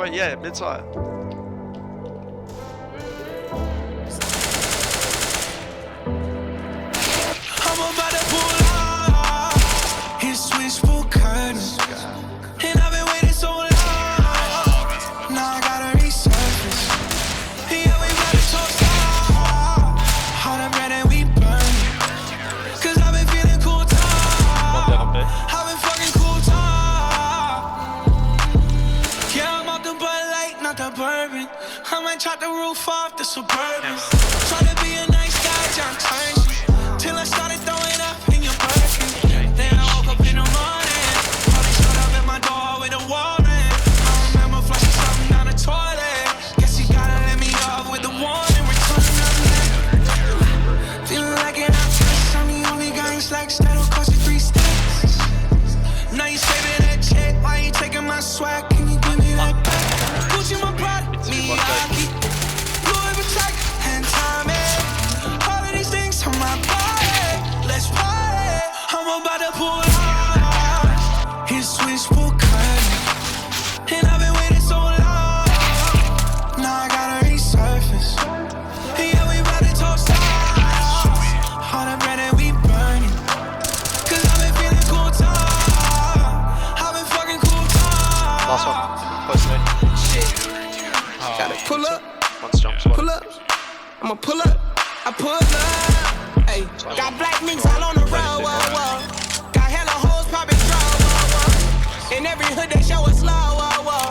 Wait, yeah, mid-side. I'm about to pull up. His switchboard curtains. And I've been waiting so long. Now I gotta resurface. Yeah, we about to toast up. All the bread and we burn. Cause I've been feeling cool top. I've been fucking cool top. Yeah, I'm out the Bud Light, not the bourbon. I might chop the roof off the Suburban. Try to be a nice guy, John Turner. Till I started throwing up in your Birkin. Then I woke up in the morning. Probably showed up at my door with a warrant. I remember flushing something down the toilet. Guess you gotta let me off with the warning. Returning up late. Feeling like an outcast. I'm the only guy in Slack. That'll cost you 3 stacks. Now you saving that check. Why you taking my swag? Can you give me that back? Gucci my product. Miyagi. Louis Vuitton. And Tommy. All of these things on my body. Let's party. I'm about to pull out his switchboard curtain. And I've been waiting so long. Now I gotta resurface. Yeah, we about to toast up. All the bread that we burning. Cause I've been feeling cool top. I've been fucking cool top. Last one. Close to me. Shit. Gotta pull up. Once jump spot. Pull up. I'ma pull up. I pull up. Hey. Got black niggas all on the road. Whoa, whoa. Got hella hoes popping throw. Whoa, whoa. In every hood they show us slow. Whoa, whoa.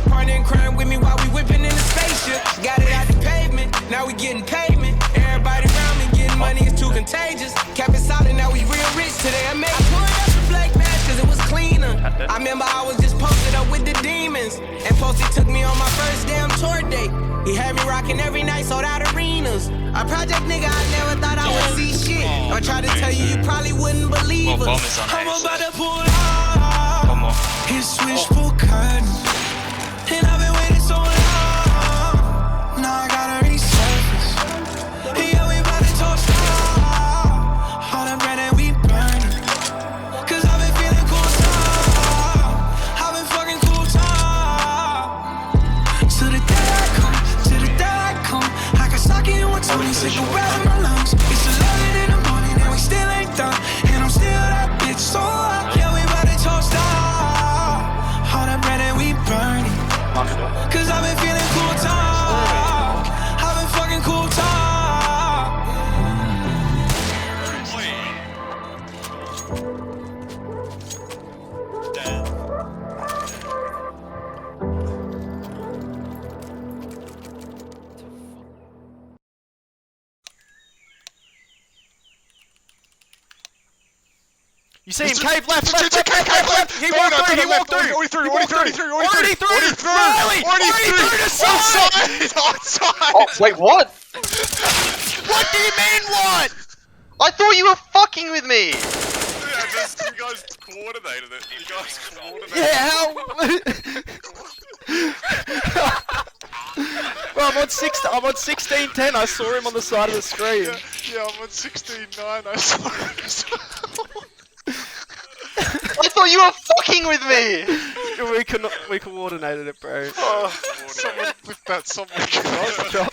Partner in crime with me while we whipping in the spaceship. Got it out the pavement. Now we getting payment. Everybody around me getting money is too contagious. Kept it solid. Now we real rich today. I pulled up the black mask cause it was cleaner. I remember I was just posted up with the demons. And Posty took me on my first damn tour date. He had me rocking every night, sold out arenas. A project nigga, I never thought I would see shit. I tried to tell you, you probably wouldn't believe us. I'm about to pull out his switchboard curtain. And I've been waiting so long. Now I gotta resurface. Yeah, we about to toast up. All the bread that we burning. Cause I've been feeling cool top. I've been fucking cool top. To the day I come, to the day I come. I can sock it in 120, cigarette in my lungs. It's 11 in the morning and we still ain't done. And I'm still that bitch so up. Yeah, we about to toast up. All the bread that we burning. Cause I've been feeling cool top. I've been fucking cool top. You see him, cave left, cave left! He walked through! Already through! Already through the side! Outside! Oh, wait, what? What do you mean, what? I thought you were fucking with me! You guys coordinated it. Yeah, how? Bro, I'm on 16:10. I saw him on the side of the screen. Yeah, I'm on 16:9. I saw it as well. I thought you were fucking with me! We coordinated it, bro. Someone with that something. Drop.